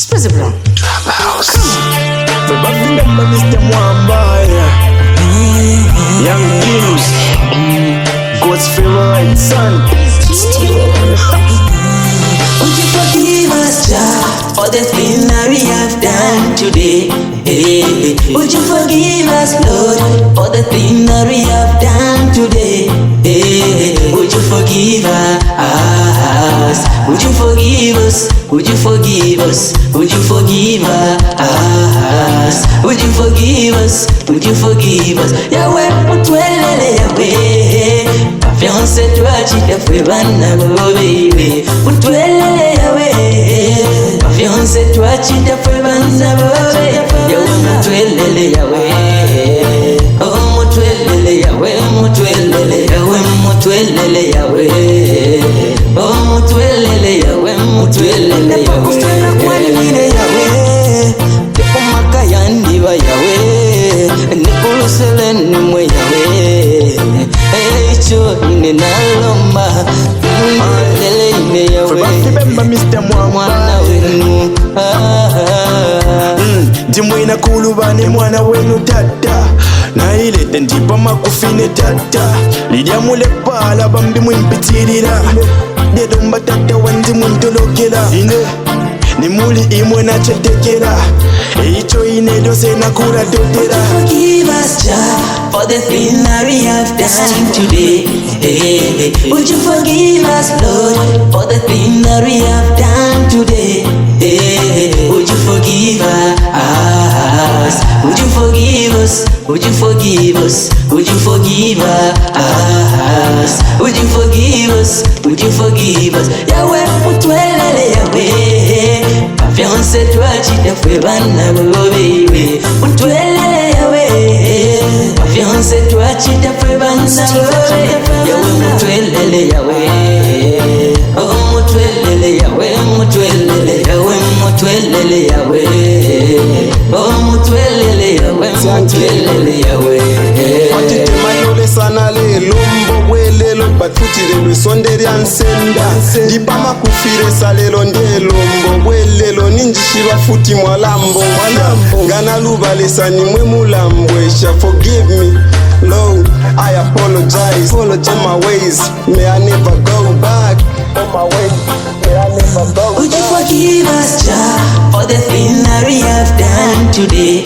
Spizzy Brown. Remember Mr. Mwamba, Young Kings, God's favorite son. Would you forgive us, Jah, for the thing that we have done today? Would you forgive us, Lord, for the thing that we have done today? Would you forgive us? Would you forgive us? Would you forgive us? Would you forgive us? Would you forgive us? Would you forgive us? Yahweh, utwelele Yahweh. Fiancé toi chita fwe bana bo baby. Utwelele Yahweh. Fiancé toi chita fwe bana bo baby. Yahweh mutwelele Yahweh. Oh mutwelele Yahweh, mutwelele Yahweh, mutwelele Yahweh. Oh mutwelele Yahweh, mutwelele Yahweh. Depo makayandi ba Yahweh. Nikurusele nimwe Yahweh. Echo ninalomba mwandelele ine Yahweh. Remember Mr. Mwana wenu Ndimwina kulubane mwana wenu tata. Na ilete ndipa makufine tata. Lidia mule pala bambi mwimpitirira. Dedomba tata wandi mwintolokela. Ni muli imwe na chetekera. Echo ine dose na kura dotera. Forgive us, Jah, for the thing that we have done today. Would you forgive us, Lord, for the thing that we have done today? Would you forgive us? Would you forgive us? Would you forgive us? Would you forgive us? Would you forgive us? Would you forgive us? Yahweh, utwelele Yahweh. Fiancé toi chita fwe bana bo baby. Utwelele Yahweh. Fiancé toi chita fwe bana bo baby. Yahweh mutwelele Yahweh. Oh mutwelele Yahweh, mutwelele Yahweh, mutwelele Yahweh. Oh mutwelele Yahweh, mutwelele Yahweh. Watitema yole sana lelo mbowelelo batutire lwisonde lya nsenda. Ndipama kufire salelo ndelo mbowelelo ninjishirwa futi mwalambo. Ngana lubalesa nimwe mulambwesha. Forgive me, Lord, I apologize on my ways. May I never go back on my ways. May I never go back. Would you forgive us, Jah, for the thing that we have done today?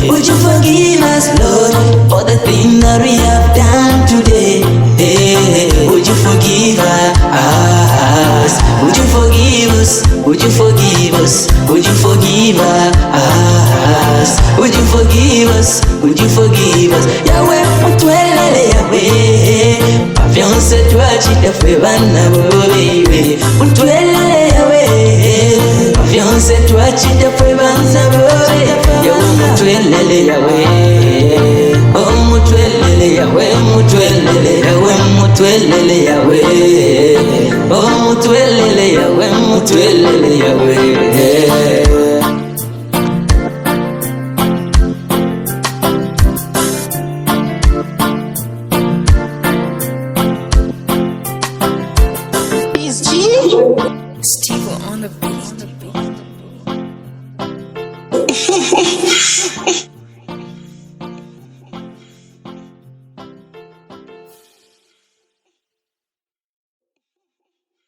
Would you forgive us, Lord, for the thing that we have done today? Would you forgive us? Would you forgive us? Would you forgive us? Would you forgive us? Would you forgive us? Would you forgive us? Yahweh, utwelele Yahweh. Fiancé toi chita fwe bana bo baby. Utwelele Yahweh. Fiancé toi chita fwe bana bo baby. Yahweh mutwelele Yahweh. Oh mutwelele Yahweh, mutwelele Yahweh, mutwelele Yahweh. Oh mutwelele Yahweh, mutwelele Yahweh. Steve on the beat.